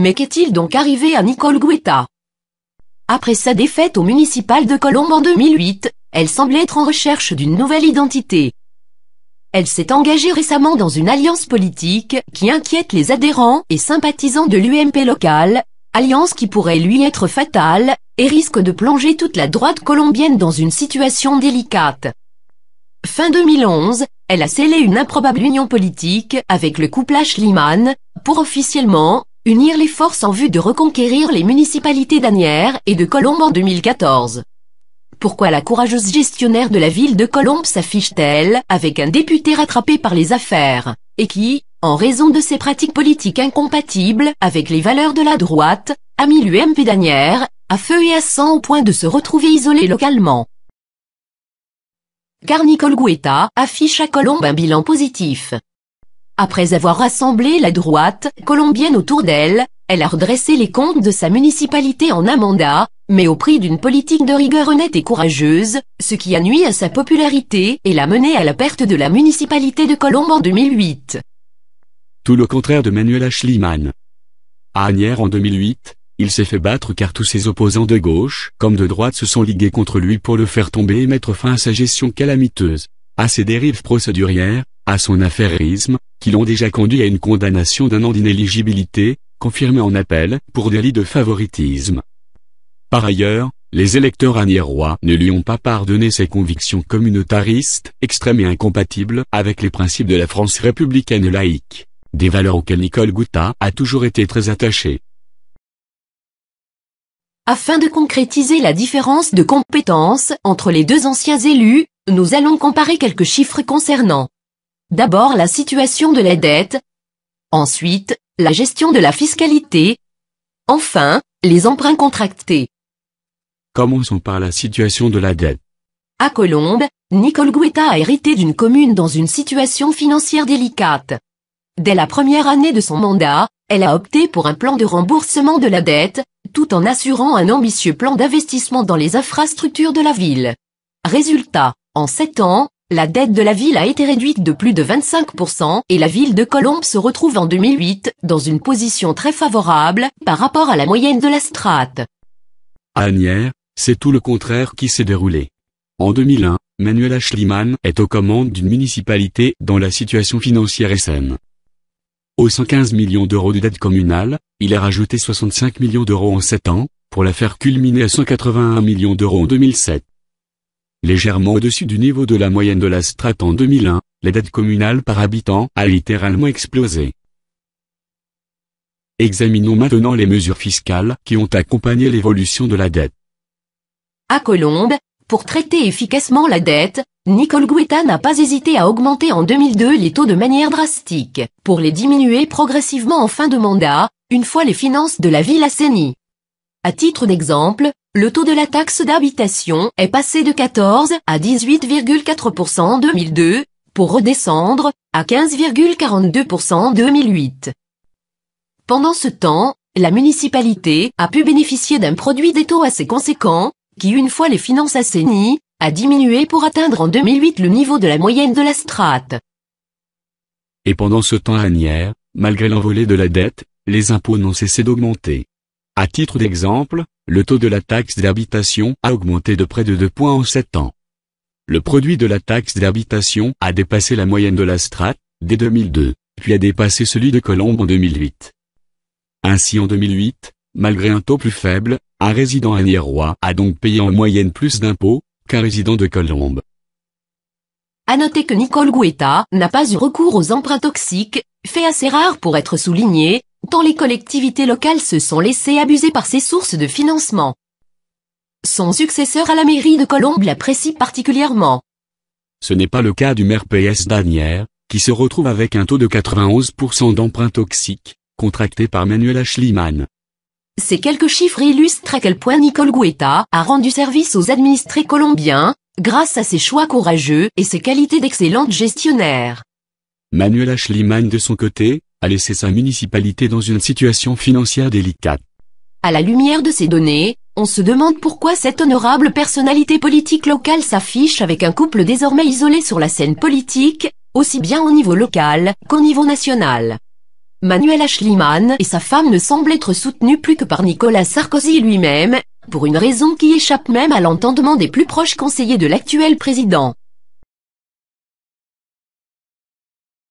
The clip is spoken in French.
Mais qu'est-il donc arrivé à Nicole Guetta? Après sa défaite au municipal de Colombes en 2008, elle semble être en recherche d'une nouvelle identité. Elle s'est engagée récemment dans une alliance politique qui inquiète les adhérents et sympathisants de l'UMP locale, alliance qui pourrait lui être fatale, et risque de plonger toute la droite colombienne dans une situation délicate. Fin 2011, elle a scellé une improbable union politique avec le couple Ashliman, pour officiellement unir les forces en vue de reconquérir les municipalités d'Asnières et de Colombes en 2014. Pourquoi la courageuse gestionnaire de la ville de Colombes s'affiche-t-elle avec un député rattrapé par les affaires, et qui, en raison de ses pratiques politiques incompatibles avec les valeurs de la droite, a mis l'UMP d'Asnières à feu et à sang au point de se retrouver isolé localement? Car Nicole Guetta affiche à Colombes un bilan positif. Après avoir rassemblé la droite colombienne autour d'elle, elle a redressé les comptes de sa municipalité en un mandat, mais au prix d'une politique de rigueur honnête et courageuse, ce qui a nui à sa popularité et l'a mené à la perte de la municipalité de Colombes en 2008. Tout le contraire de Manuel Ashliman. À Asnières en 2008, il s'est fait battre car tous ses opposants de gauche comme de droite se sont ligués contre lui pour le faire tomber et mettre fin à sa gestion calamiteuse, à ses dérives procédurières, à son affairisme, qui l'ont déjà conduit à une condamnation d'1 an d'inéligibilité, confirmée en appel, pour délit de favoritisme. Par ailleurs, les électeurs asniérois ne lui ont pas pardonné ses convictions communautaristes, extrêmes et incompatibles avec les principes de la France républicaine et laïque, des valeurs auxquelles Nicole Guetta a toujours été très attachée. Afin de concrétiser la différence de compétences entre les deux anciens élus, nous allons comparer quelques chiffres concernant d'abord la situation de la dette, ensuite, la gestion de la fiscalité, enfin, les emprunts contractés. Commençons par la situation de la dette. À Colombes, Nicole Guetta a hérité d'une commune dans une situation financière délicate. Dès la première année de son mandat, elle a opté pour un plan de remboursement de la dette, tout en assurant un ambitieux plan d'investissement dans les infrastructures de la ville. Résultat, en 7 ans, la dette de la ville a été réduite de plus de 25% et la ville de Colombes se retrouve en 2008 dans une position très favorable par rapport à la moyenne de la strate. À Asnières, c'est tout le contraire qui s'est déroulé. En 2001, Manuel Ashliman est aux commandes d'une municipalité dont la situation financière est saine. Aux 115 millions d'euros de dette communale, il a rajouté 65 millions d'euros en 7 ans, pour la faire culminer à 181 millions d'euros en 2007. Légèrement au-dessus du niveau de la moyenne de la strate en 2001, la dette communale par habitant a littéralement explosé. Examinons maintenant les mesures fiscales qui ont accompagné l'évolution de la dette. À Colombes, pour traiter efficacement la dette, Nicole Guetta n'a pas hésité à augmenter en 2002 les taux de manière drastique, pour les diminuer progressivement en fin de mandat, une fois les finances de la ville assainies. À titre d'exemple, le taux de la taxe d'habitation est passé de 14 à 18,4% en 2002, pour redescendre à 15,42% en 2008. Pendant ce temps, la municipalité a pu bénéficier d'un produit des taux assez conséquent, qui une fois les finances assainies, a diminué pour atteindre en 2008 le niveau de la moyenne de la strate. Et pendant ce temps à Asnières, malgré l'envolée de la dette, les impôts n'ont cessé d'augmenter. À titre d'exemple, le taux de la taxe d'habitation a augmenté de près de 2 points en 7 ans. Le produit de la taxe d'habitation a dépassé la moyenne de la strate, dès 2002, puis a dépassé celui de Colombes en 2008. Ainsi en 2008, malgré un taux plus faible, un résident asniérois a donc payé en moyenne plus d'impôts qu'un résident de Colombes. À noter que Nicole Guetta n'a pas eu recours aux emprunts toxiques, fait assez rare pour être souligné, tant les collectivités locales se sont laissées abuser par ces sources de financement. Son successeur à la mairie de Colombes l'apprécie particulièrement. Ce n'est pas le cas du maire PS d'Asnières, qui se retrouve avec un taux de 91% d'emprunts toxiques, contracté par Manuel Ashliman. Ces quelques chiffres illustrent à quel point Nicole Guetta a rendu service aux administrés colombiens, grâce à ses choix courageux et ses qualités d'excellente gestionnaire. Manuel Ashliman de son côté, a laissé sa municipalité dans une situation financière délicate. À la lumière de ces données, on se demande pourquoi cette honorable personnalité politique locale s'affiche avec un couple désormais isolé sur la scène politique, aussi bien au niveau local qu'au niveau national. Manuel Aeschlimann et sa femme ne semblent être soutenus plus que par Nicolas Sarkozy lui-même, pour une raison qui échappe même à l'entendement des plus proches conseillers de l'actuel président.